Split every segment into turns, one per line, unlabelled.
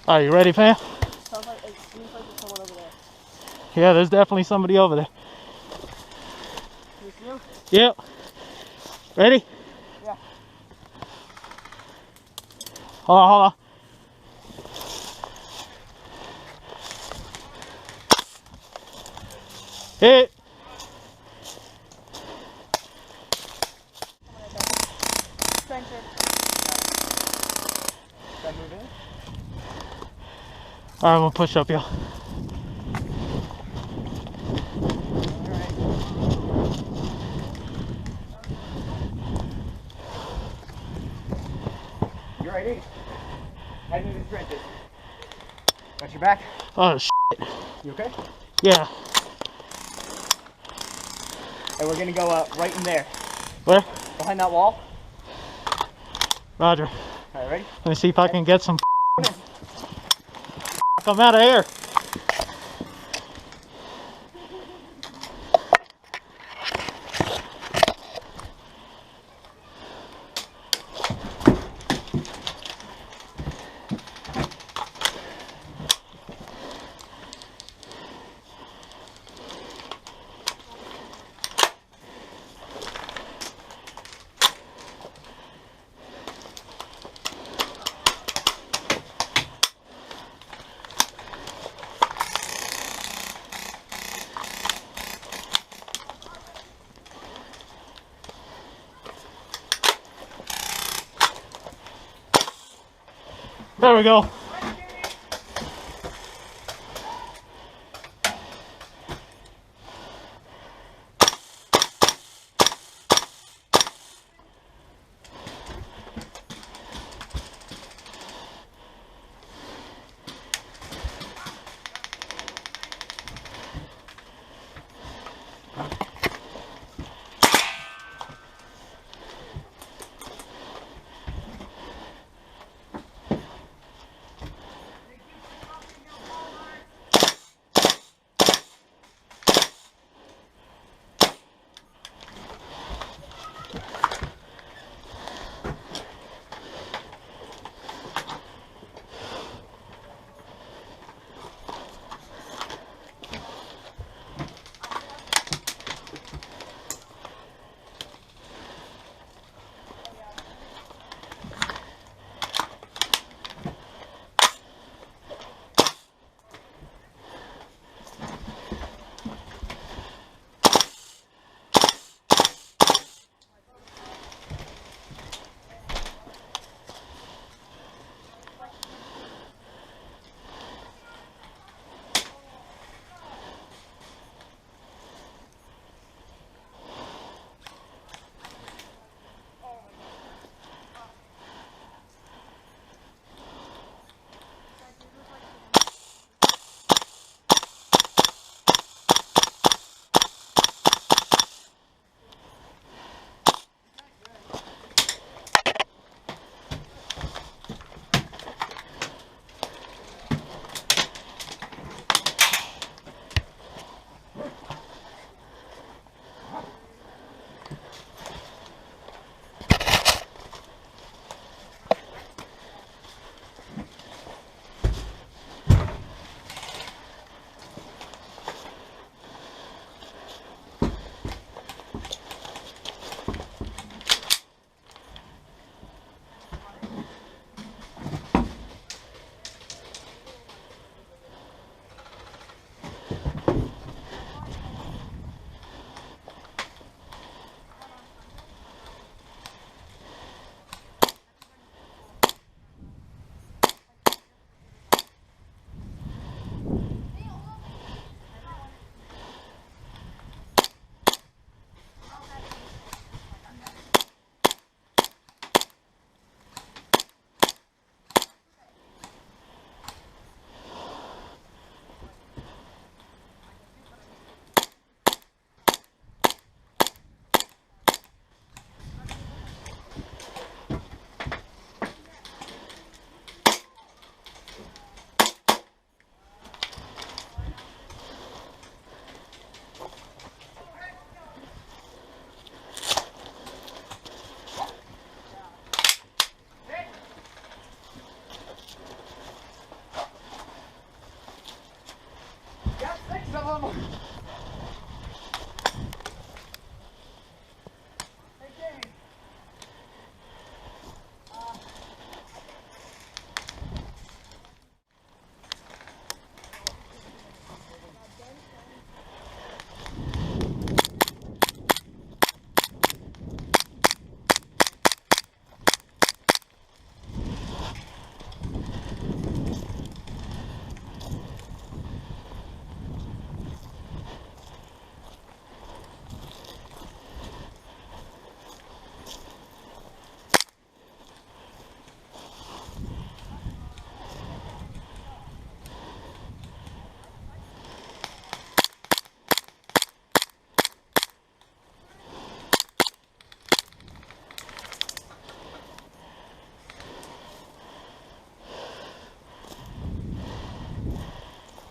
Are you ready, fam?
Sounds like, it seems like there's someone over there.
Yeah, there's definitely somebody over there.
Can you see him?
Yep. Ready?
Yeah.
Hold on, hold on. Hit.
Center. Should I move in?
All right, I'm gonna push up, y'all.
You're right, Ace. Head into the trenches. Got your back?
Oh, shit.
You okay?
Yeah.
And we're gonna go right in there.
Where?
Behind that wall.
Roger.
Alright, ready?
Let me see if I can get some. Come out of here. There we go.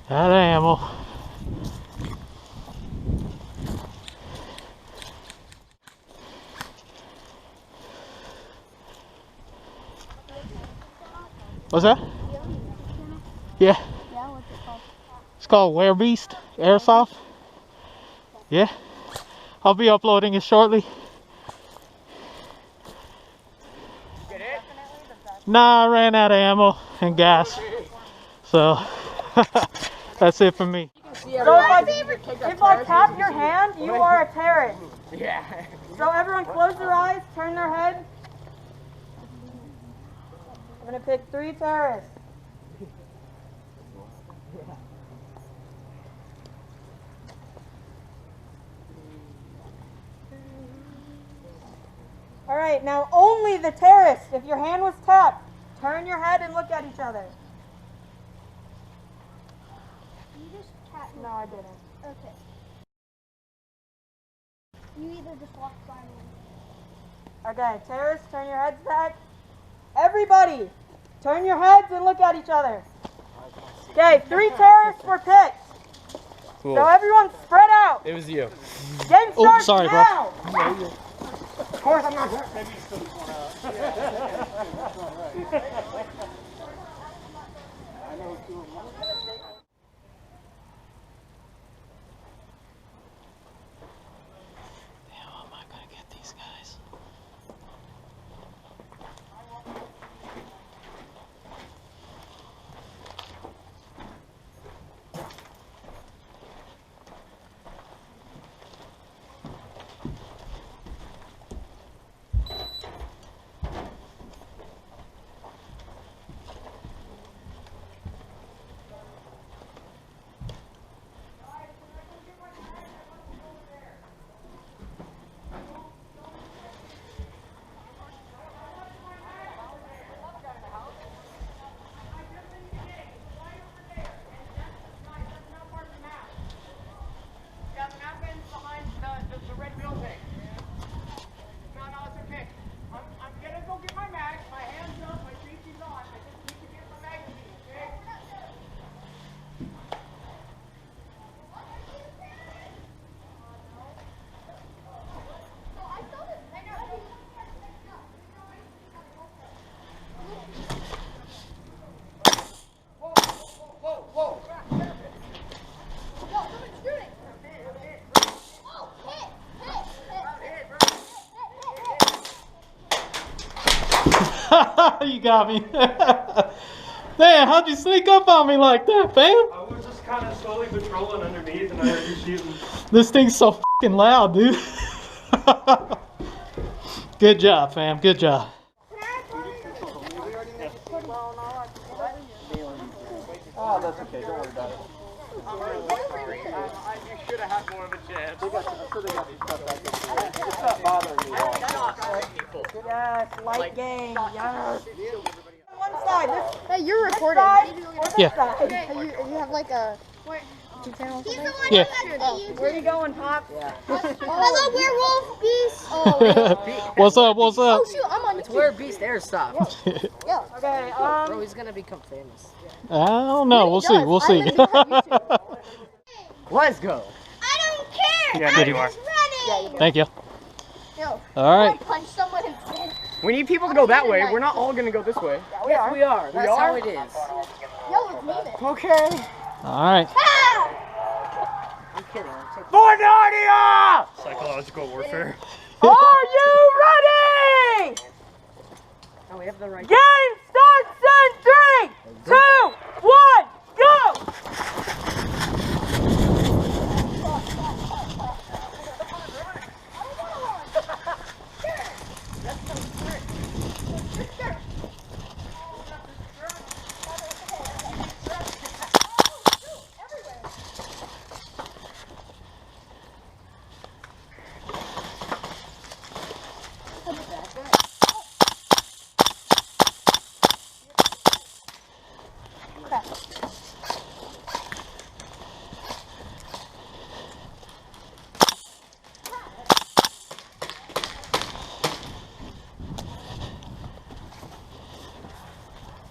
That ammo. What's that? Yeah.
Yeah, what's it called?
It's called Werebeast Airsoft. Yeah. I'll be uploading it shortly.
Get it?
Nah, I ran out of ammo and gas. So that's it for me.
So
If I tap your hand, you are a terrorist.
Yeah.
So everyone close their eyes, turn their head. I'm gonna pick 3 terrorists. All right, now only the terrorists. If your hand was tapped, turn your head and look at each other.
You just tapped me.
No, I didn't.
Okay. You either just walked by me.
Okay, terrorists, turn your heads back. Everybody, turn your heads and look at each other. Okay, 3 terrorists were picked.
Cool.
So everyone spread out.
It was you.
Game starts
sorry, bro.
now. Of course I'm not.
How am I gonna get these guys? You got me. Man, how'd you sneak up on me like that, fam?
I was just kind of slowly patrolling underneath and I heard you shooting.
This thing's so fucking loud, dude. Good job, fam. Good job.
Oh, that's okay. Don't worry about it. You should have had more of a chance. I'm sure they got these stuff back in. It's not bothering me at all.
Yes, light game. Yes. One side. This
Hey, you're recording.
side or this
Yeah.
side.
Hey, you have like a YouTube channel or something?
Yeah.
Where are you going, Pop?
Hello, Werewolf Beast. Oh,
What's up? What's up?
oh shoot, I'm on
It's
YouTube.
Werebeast Airsoft.
Yeah.
Okay,
Bro, he's gonna become famous.
I don't know. We'll see. We'll see.
Let's go.
I don't care.
Yeah, there you are.
Running.
Thank you.
Yo,
All right.
punch someone instead.
We need people to go that way. We're not all gonna go this way.
we are.
We are. That's how it is.
Yo, it's me then.
Okay.
All right.
Ah!
kidding. I'm taking
For Narnia!
Psychological warfare.
Are you ready?
Oh, we have the right.
Game starts in 3, 2, 1, go!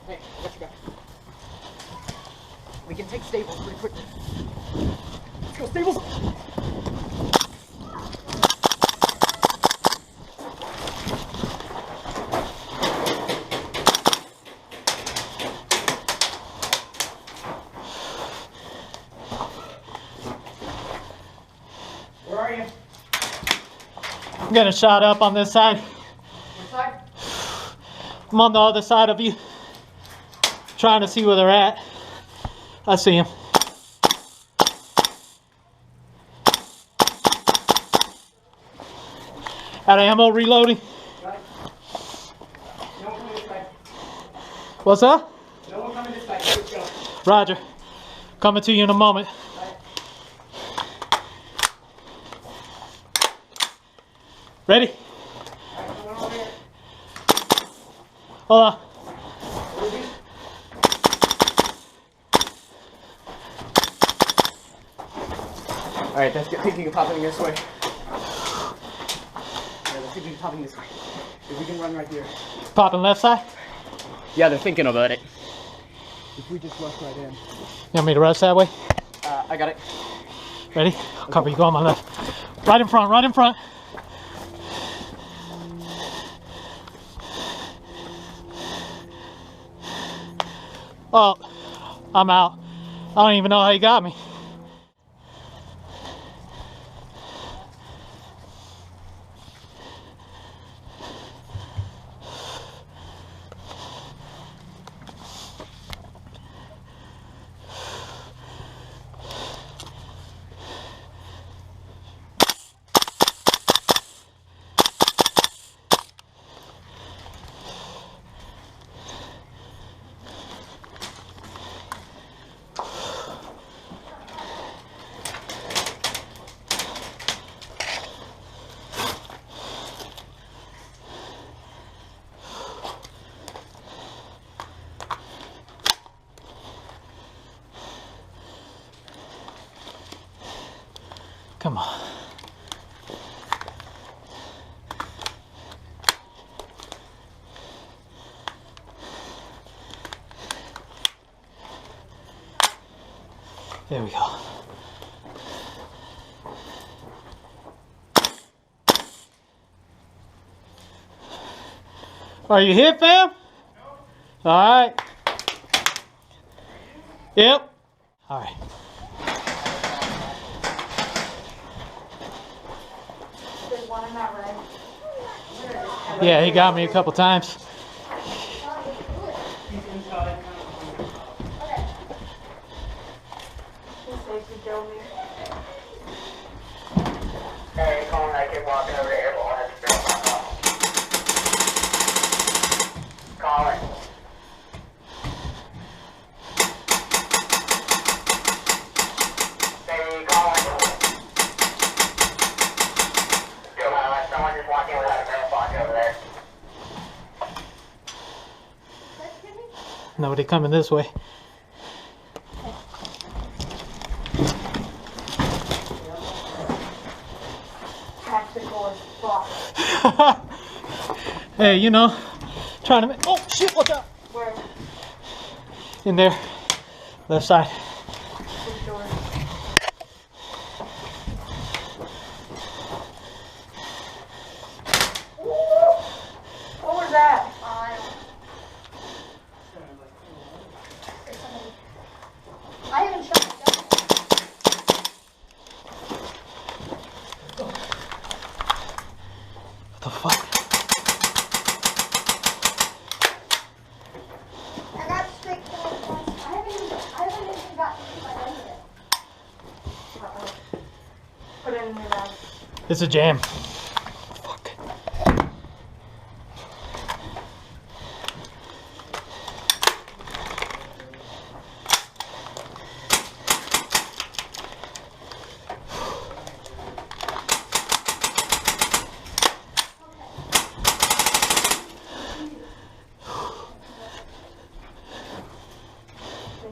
Hey, what you got? We can take stables pretty quickly. Let's go, stables!
Where are you?
I'm getting shot up on this side.
Which side?
I'm on the other side of you. Trying to see where they're at. I see him. Out of ammo, reloading.
Got it. No one coming this side.
What's up?
No one coming this side. Let's go.
Roger. Coming to you in a moment. Ready?
Alright, come on over here.
Hold on.
Alright, that's good. Thinking of popping this way. Yeah, they're thinking of popping this way. If we can run right here.
Popping left side.
Yeah, they're thinking about it.
If we just rush right in.
You want me to rush that way?
I got it.
Ready? I'll cover you. Go on my left. Right in front. Right in front. Oh, I'm out. I don't even know how you got me. Come on. There we go. Are you hit, fam? No. All right. Yep. All right.
There's one in that red.
Yeah, he got me a couple times.
He's safe to kill me.
Hey, Colin, I keep walking over to Airball. Has a girl on top. Colin. Hey, Colin. Someone just walking without a girl block over there.
Nobody coming this way.
Tactical as fuck.
Hey, you know, trying to make. Oh shit! Watch out!
Where?
In there, left side.
Which door? What was that?
I haven't shot my gun.
get in there, guys.
It's a jam.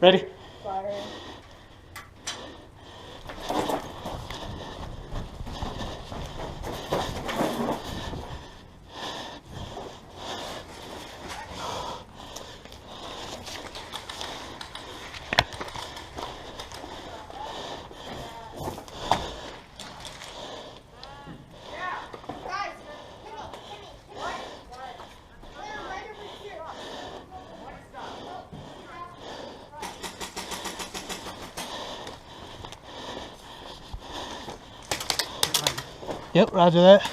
Ready?
Fire.
Yep, roger that.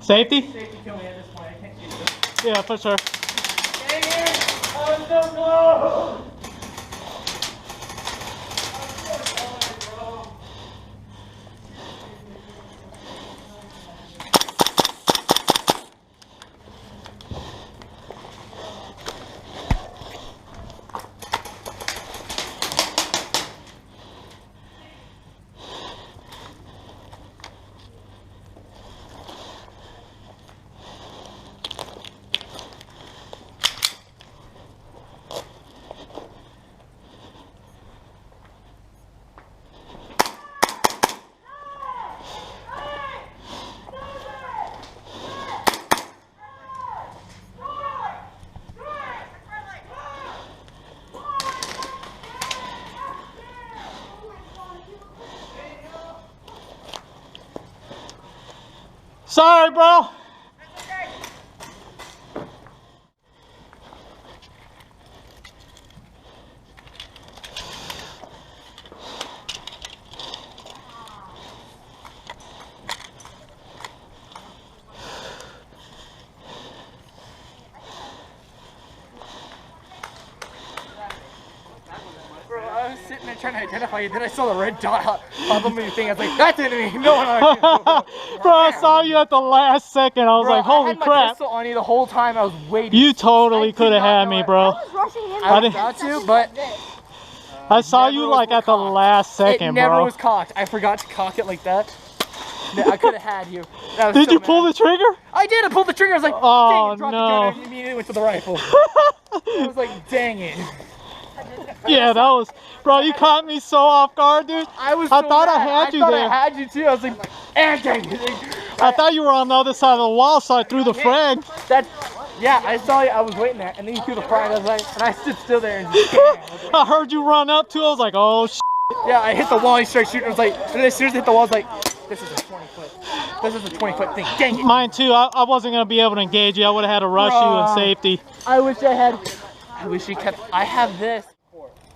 Safety?
Safety kill me at this point. I can't shoot this.
Yeah, for sure.
Dang it! I was so close!
Sorry, bro.
Bro, I was sitting there trying to identify you, then I saw the red dot on the movie thing. I was like, that's enemy. No one on
Bro, I saw you at the last second. I was like,
I
holy
had my
crap.
pistol on you the whole time. I was waiting.
You totally
I
could
did
have
not
had
know
me,
it.
bro.
I was rushing in.
I
I was
didn't-
about to, but
I saw
never
you
was
like at the
cocked.
last
it
second,
never
bro.
was cocked. I forgot to cock it like that. I could have had you.
Did you pull the trigger?
I did. I pulled the trigger. I was like,
Oh,
dang it, dropped
no.
the gun and immediately went to the rifle. I was like, dang it.
Yeah, that was, bro, you caught me so off guard, dude.
I was.
I
so
thought I
mad.
had you
thought
there.
I had you too. I was like, dang it.
I thought you were on the other side of the wall, so I threw the frag.
That. Yeah, I saw you. I was waiting there, and then you threw the frag. I was like, and I stood still there and just.
I heard you run up to it. I was like, oh, shit.
Yeah, I hit the wall. He started shooting. I was like, and then as soon as I hit the wall, I was like, this is a 20-foot This is a 20-foot thing. Dang it.
Mine too. I wasn't gonna be able to engage you. I would have had to rush you in safety.
I wish you kept. I have this.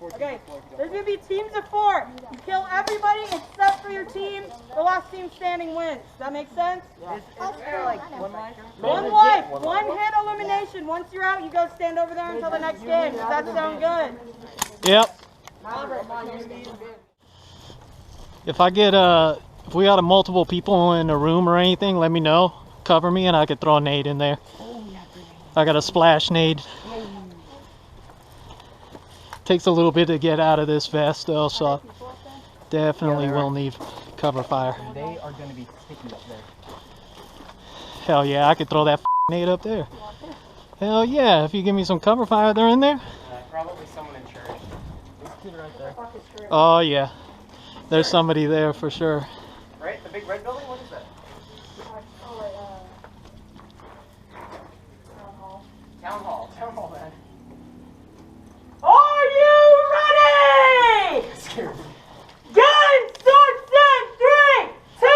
Okay, there's gonna be teams of 4. You kill everybody except for your team. The last team standing wins. Does that make sense?
Is there like one life?
One life, one hit elimination. Once you're out, you go stand over there until the next game. Does that sound good?
Yep. If I get if we got multiple people in a room or anything, let me know. Cover me and I could throw a nade in there. I got a splash nade. Takes a little bit to get out of this vest though, so definitely will need cover fire.
They are going to be sticky up there.
Hell yeah, I could throw that nade up there. Hell yeah, if you give me some cover fire, they're in there.
Probably someone in church. This kid right there.
Oh yeah, there's somebody there for sure.
Right? The big red building? What is that? Town hall. Town hall, man.
Are you ready? Gun, sword, stand, 3, 2,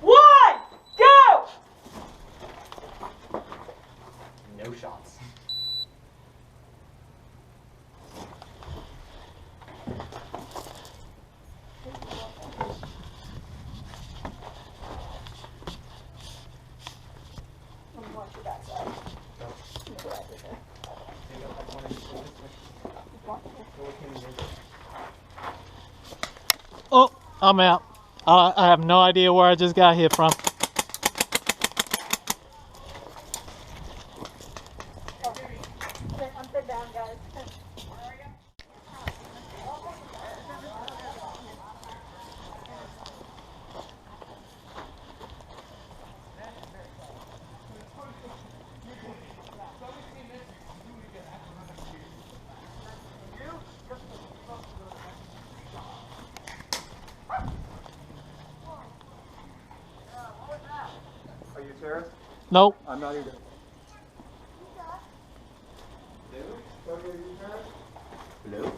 1, go!
No shots.
Oh, I'm out. I have no idea where I just got hit from.
I'm sit down, guys.
Are you a terrorist?
Nope.
I'm not either.
Hello?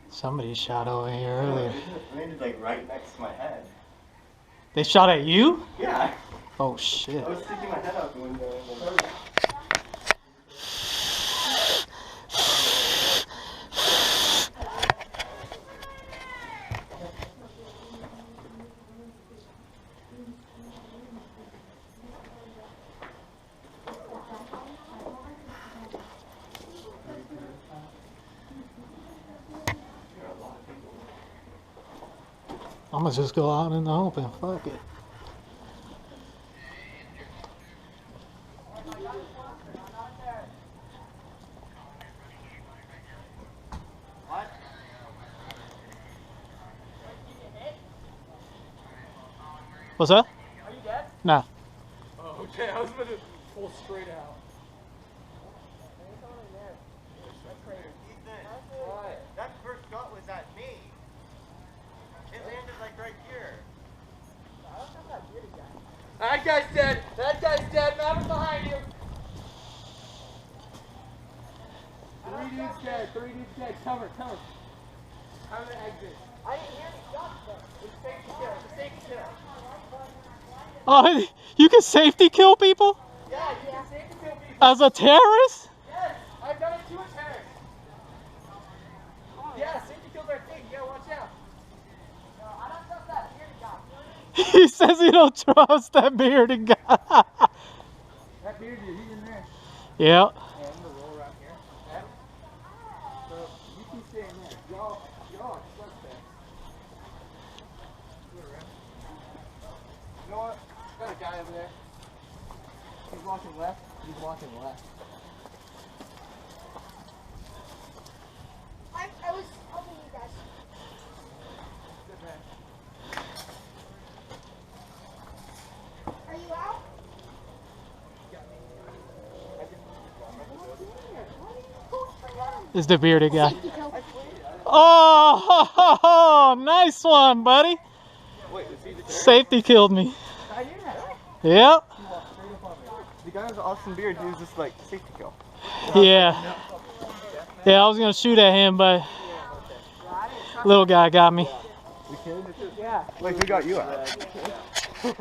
Somebody shot over here earlier.
It landed like right next to my head.
They shot at you?
Yeah.
Oh shit.
I was sticking my head out the window and then...
I'm gonna just go out in the open. Fuck it. What's that?
Are you dead?
Nah.
Oh, okay. I was about to pull straight out.
What? That first shot was at me. It landed like right here.
That guy's dead. That guy's dead. Maverick behind you. 3 dudes dead. 3 dudes dead. Cover. Cover. Cover the exit. I didn't hear any shots though. It's a safety kill. It's a safety kill.
Oh, you can safety kill people?
Yeah, you can safety kill people.
As a terrorist?
Yes, I've done it to a terrorist. Yeah, safety kills are a thing. You gotta watch out. No, I don't trust that bearded guy.
He says he don't trust that bearded guy.
That bearded dude, he's in there.
Yeah.
Yeah, I'm gonna roll around here. Okay? So, you can stay in there. Y'all are suspects. You know what? Got a guy over there. He's walking left. He's walking left.
I was helping you guys.
Good man.
Are you out?
Is the bearded guy. Oh, nice one, buddy.
Wait, is he the
Safety killed me. Yep.
The guy with the awesome beard, he was just like, safety kill.
Yeah. Yeah, I was gonna shoot at him, but little guy got me.
You kidding?
Yeah.
Like, who got you out?